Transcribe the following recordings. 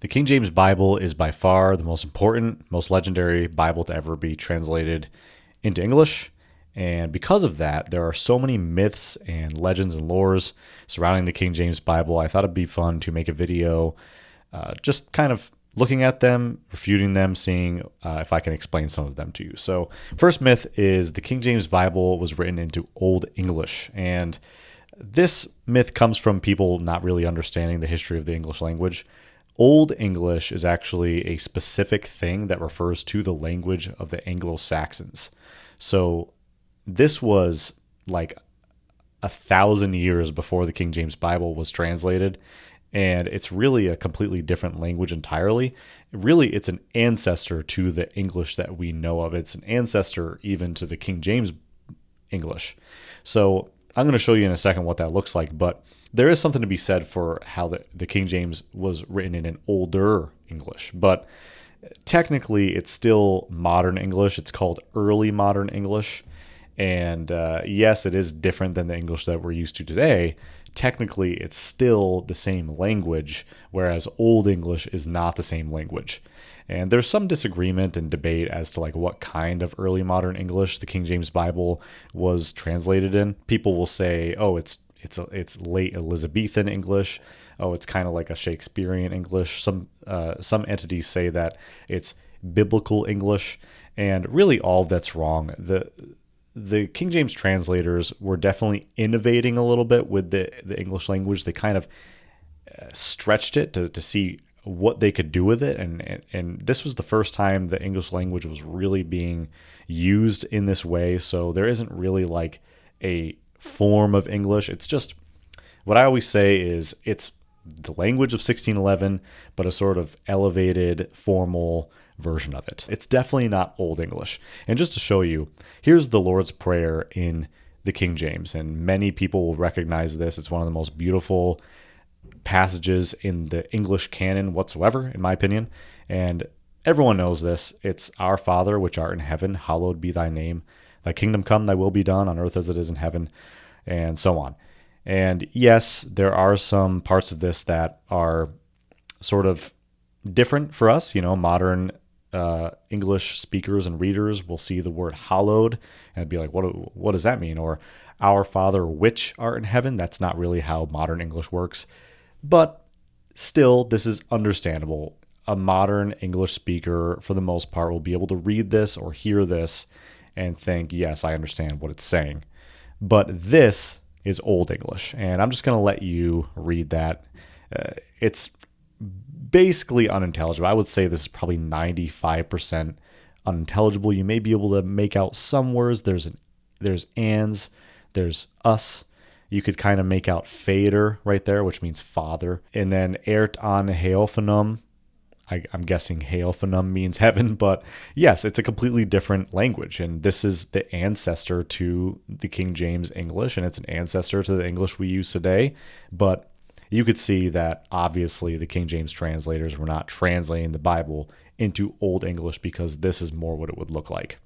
The King James Bible is by far the most important, most legendary Bible to ever be translated into English. And because of that, there are so many myths and legends and lores surrounding the King James Bible. I thought it'd be fun to make a video just kind of looking at them, refuting them, seeing if I can explain some of them to you. So, first myth is the King James Bible was written into Old English. And this myth comes from people not really understanding the history of the English language. Old English is actually a specific thing that refers to the language of the Anglo-Saxons. So this was like 1,000 years before the King James Bible was translated, and it's really a completely different language entirely. Really, it's an ancestor to the English that we know of. It's an ancestor even to the King James English. So I'm going to show you in a second what that looks like, but there is something to be said for how the King James was written in an older English. But technically, it's still modern English. It's called early modern English. And yes, it is different than the English that we're used to today. Technically, it's still the same language, whereas Old English is not the same language. And there's some disagreement and debate as to like what kind of early modern English the King James Bible was translated in. People will say, "Oh, it's late Elizabethan English. Oh, it's kind of like a Shakespearean English." Some entities say that it's biblical English, and really all of that's wrong. The King James translators were definitely innovating a little bit with the English language. They kind of stretched it to see what they could do with it, and this was the first time the English language was really being used in this way. So there isn't really like a form of English. It's just what I always say is it's the language of 1611, but a sort of elevated, formal version of it. It's definitely not Old English. And just to show you, here's the Lord's Prayer in the King James, and many people will recognize this. It's one of the most beautiful passages in the English canon whatsoever, in my opinion. And everyone knows this. It's Our Father, which art in heaven, hallowed be thy name. Thy kingdom come, thy will be done on earth as it is in heaven, and so on. And yes, there are some parts of this that are sort of different for us. You know, modern English speakers and readers will see the word hallowed and be like, what does that mean? Or Our Father, which art in heaven. That's not really how modern English works. But still, this is understandable. A modern English speaker, for the most part, will be able to read this or hear this and think, yes, I understand what it's saying. But this is Old English, and I'm just going to let you read that. It's basically unintelligible. I would say this is probably 95% unintelligible. You may be able to make out some words. There's ands, there's us. You could kind of make out fader right there, which means father. And then ert an heophanom. I'm guessing heophanom means heaven, but yes, it's a completely different language. And this is the ancestor to the King James English, and it's an ancestor to the English we use today. But you could see that obviously the King James translators were not translating the Bible into Old English because this is more what it would look like.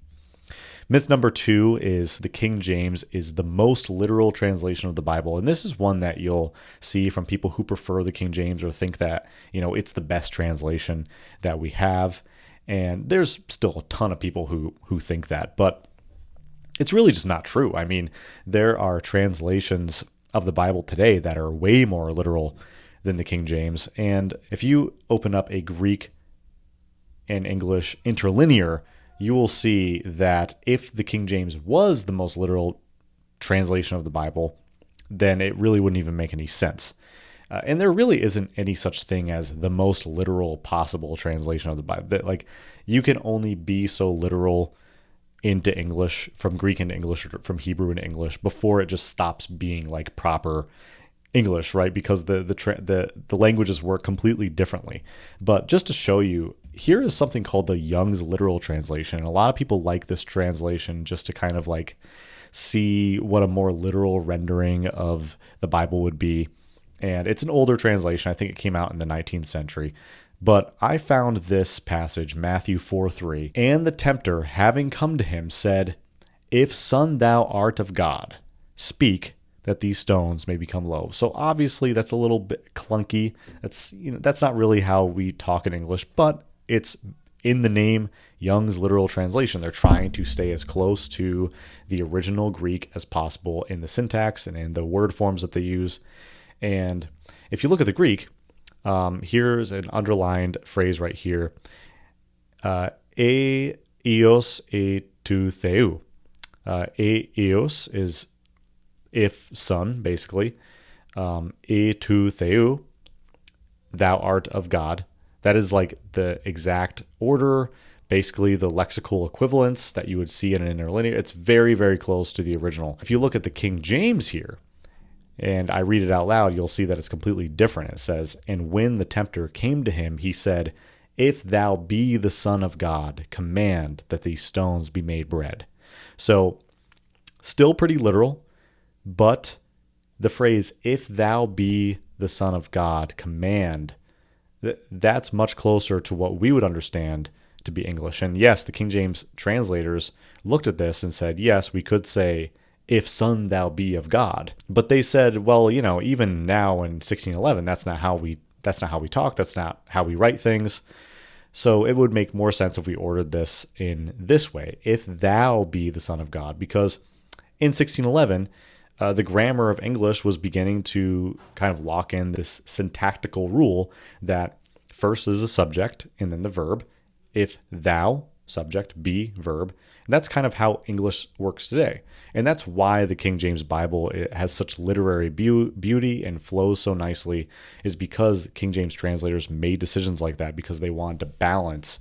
Myth number 2 is the King James is the most literal translation of the Bible. And this is one that you'll see from people who prefer the King James or think that, you know, it's the best translation that we have. And there's still a ton of people who think that, but it's really just not true. I mean, there are translations of the Bible today that are way more literal than the King James. And if you open up a Greek and English interlinear, you will see that if the King James was the most literal translation of the Bible, then it really wouldn't even make any sense. And there really isn't any such thing as the most literal possible translation of the Bible. Like, you can only be so literal into English, from Greek into English, or from Hebrew into English, before it just stops being like proper English, right? Because the languages work completely differently. But just to show you, here is something called the Young's Literal Translation. And a lot of people like this translation just to kind of like see what a more literal rendering of the Bible would be. And it's an older translation. I think it came out in the 19th century. But I found this passage, Matthew 4:3, and the tempter, having come to him, said, If son thou art of God, speak, that these stones may become loaves. So obviously that's a little bit clunky. That's not really how we talk in English, but it's in the name Young's literal translation. They're trying to stay as close to the original Greek as possible in the syntax and in the word forms that they use. And if you look at the Greek, here's an underlined phrase right here. E ios e tu theou. E ios is if son, basically. E tu theou, thou art of God. That is like the exact order, basically the lexical equivalence that you would see in an interlinear. It's very, very close to the original. If you look at the King James here, and I read it out loud, you'll see that it's completely different. It says, "And when the tempter came to him, he said, If thou be the Son of God, command that these stones be made bread." So still pretty literal, but the phrase, "If thou be the Son of God, command," that's much closer to what we would understand to be English. And yes, the King James translators looked at this and said, yes, we could say, "If son thou be of God." But they said, well, even now in 1611, that's not how we talk. That's not how we write things. So it would make more sense if we ordered this in this way: "If thou be the Son of God," because in 1611, the grammar of English was beginning to kind of lock in this syntactical rule that first is a subject and then the verb. If thou, subject, be, verb. And that's kind of how English works today. And that's why the King James Bible has such literary beauty and flows so nicely, is because King James translators made decisions like that because they wanted to balance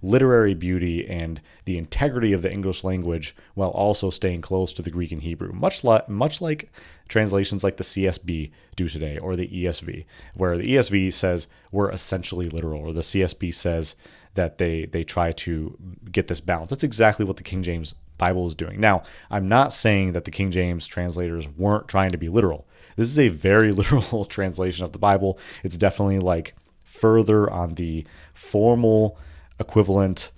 literary beauty and the integrity of the English language while also staying close to the Greek and Hebrew, much like translations like the CSB do today, or the ESV, where the ESV says we're essentially literal, or the CSB says that they try to get this balance. That's exactly what the King James Bible is doing. Now, I'm not saying that the King James translators weren't trying to be literal. This is a very literal translation of the Bible. It's definitely like further on the formal equivalent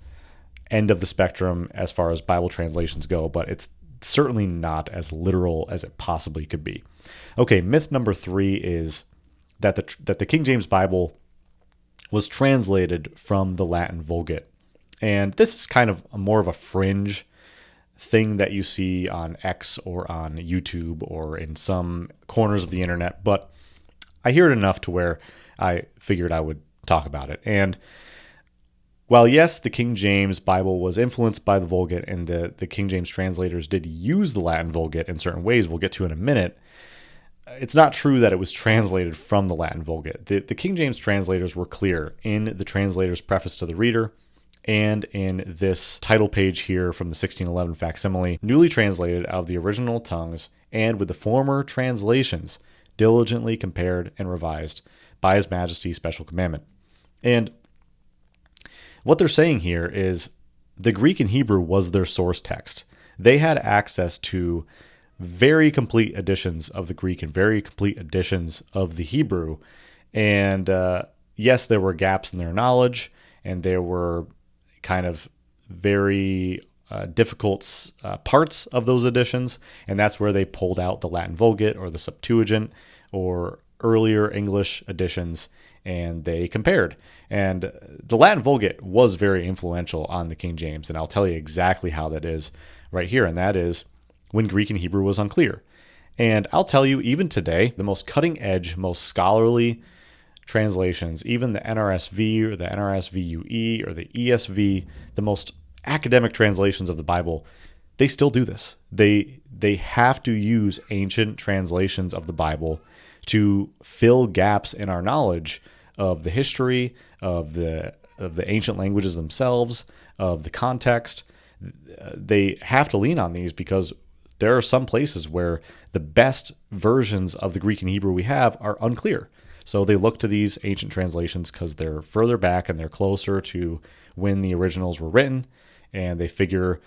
end of the spectrum as far as Bible translations go, but it's certainly not as literal as it possibly could be. Okay, myth number 3 is that the King James Bible was translated from the Latin Vulgate. And this is kind of more of a fringe thing that you see on X or on YouTube or in some corners of the internet, but I hear it enough to where I figured I would talk about it. And while, yes, the King James Bible was influenced by the Vulgate, and the King James translators did use the Latin Vulgate in certain ways we'll get to in a minute, it's not true that it was translated from the Latin Vulgate. The King James translators were clear in the translator's preface to the reader and in this title page here from the 1611 facsimile, newly translated out of the original tongues and with the former translations diligently compared and revised by His Majesty's special commandment. And what they're saying here is the Greek and Hebrew was their source text. They had access to very complete editions of the Greek and very complete editions of the Hebrew. And yes, there were gaps in their knowledge, and there were kind of very difficult parts of those editions. And that's where they pulled out the Latin Vulgate or the Septuagint or earlier English editions, and they compared. And the Latin Vulgate was very influential on the King James, and I'll tell you exactly how that is right here, and that is when Greek and Hebrew was unclear. And I'll tell you, even today, the most cutting-edge, most scholarly translations, even the NRSV or the NRSVUE or the ESV, the most academic translations of the Bible, they still do this. They have to use ancient translations of the Bible to fill gaps in our knowledge of the history, of the ancient languages themselves, of the context. They have to lean on these because there are some places where the best versions of the Greek and Hebrew we have are unclear. So they look to these ancient translations because they're further back and they're closer to when the originals were written. And they figure,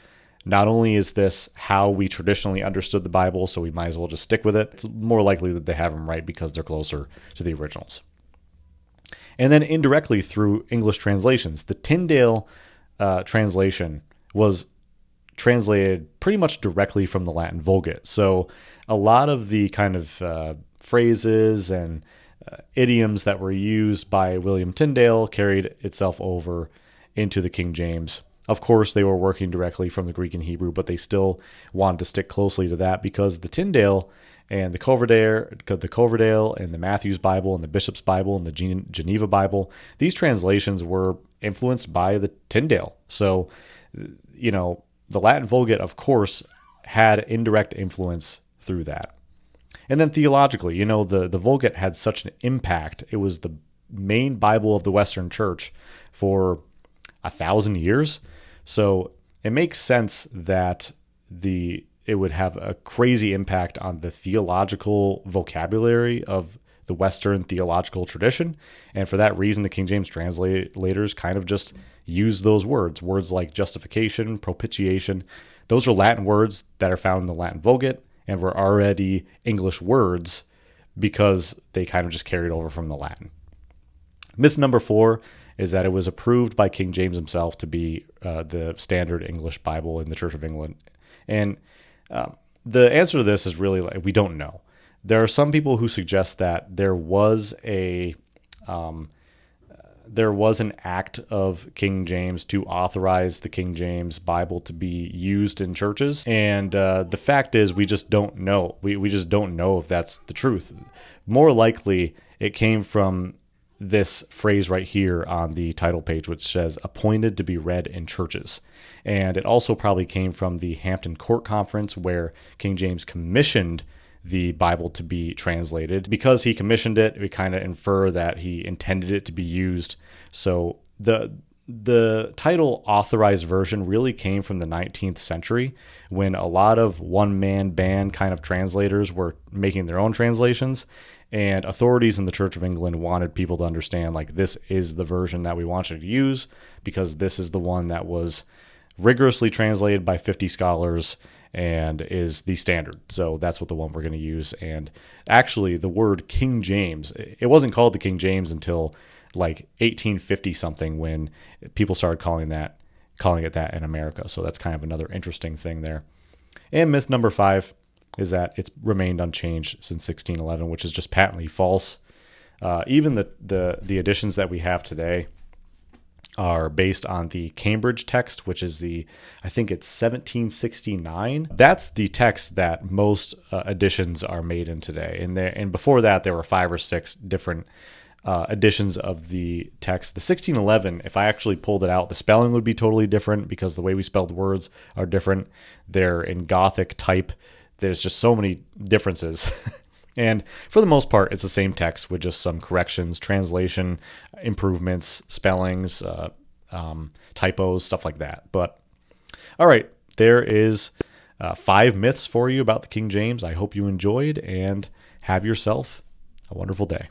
not only is this how we traditionally understood the Bible, so we might as well just stick with it, it's more likely that they have them right because they're closer to the originals. And then indirectly through English translations, the Tyndale translation was translated pretty much directly from the Latin Vulgate. So a lot of the kind of phrases and idioms that were used by William Tyndale carried itself over into the King James. Of course, they were working directly from the Greek and Hebrew, but they still wanted to stick closely to that because the Tyndale and the Coverdale and the Matthew's Bible and the Bishop's Bible and the Geneva Bible, these translations were influenced by the Tyndale. So, the Latin Vulgate, of course, had indirect influence through that. And then theologically, the Vulgate had such an impact. It was the main Bible of the Western Church for 1,000 years. So it makes sense that it would have a crazy impact on the theological vocabulary of the Western theological tradition. And for that reason, the King James translators kind of just use those words like justification, propitiation. Those are Latin words that are found in the Latin Vulgate and were already English words because they kind of just carried over from the Latin. Myth number 4 is that it was approved by King James himself to be the standard English Bible in the Church of England. And the answer to this is really we don't know. There are some people who suggest that there was an act of King James to authorize the King James Bible to be used in churches. And the fact is, we just don't know. We just don't know if that's the truth. More likely, it came from this phrase right here on the title page, which says appointed to be read in churches. And it also probably came from the Hampton Court Conference, where King James commissioned the Bible to be translated. Because he commissioned it, we kind of infer that he intended it to be used. So the title Authorized Version really came from the 19th century, when a lot of one-man band kind of translators were making their own translations, and authorities in the Church of England wanted people to understand, this is the version that we want you to use, because this is the one that was rigorously translated by 50 scholars and is the standard. So that's what the one we're going to use. And actually, the word King James, it wasn't called the King James until 1850 something, when people started calling it that in America. So that's kind of another interesting thing there. And myth number 5 is that it's remained unchanged since 1611, which is just patently false. Even the editions that we have today are based on the Cambridge text, which is I think it's 1769. That's the text that most editions are made in today. And before that, there were 5 or 6 different editions of the text. The 1611, if I actually pulled it out, the spelling would be totally different because the way we spelled words are different. They're in Gothic type. There's just so many differences. And for the most part, it's the same text with just some corrections, translation, improvements, spellings, typos, stuff like that. But all right, there is 5 myths for you about the King James. I hope you enjoyed, and have yourself a wonderful day.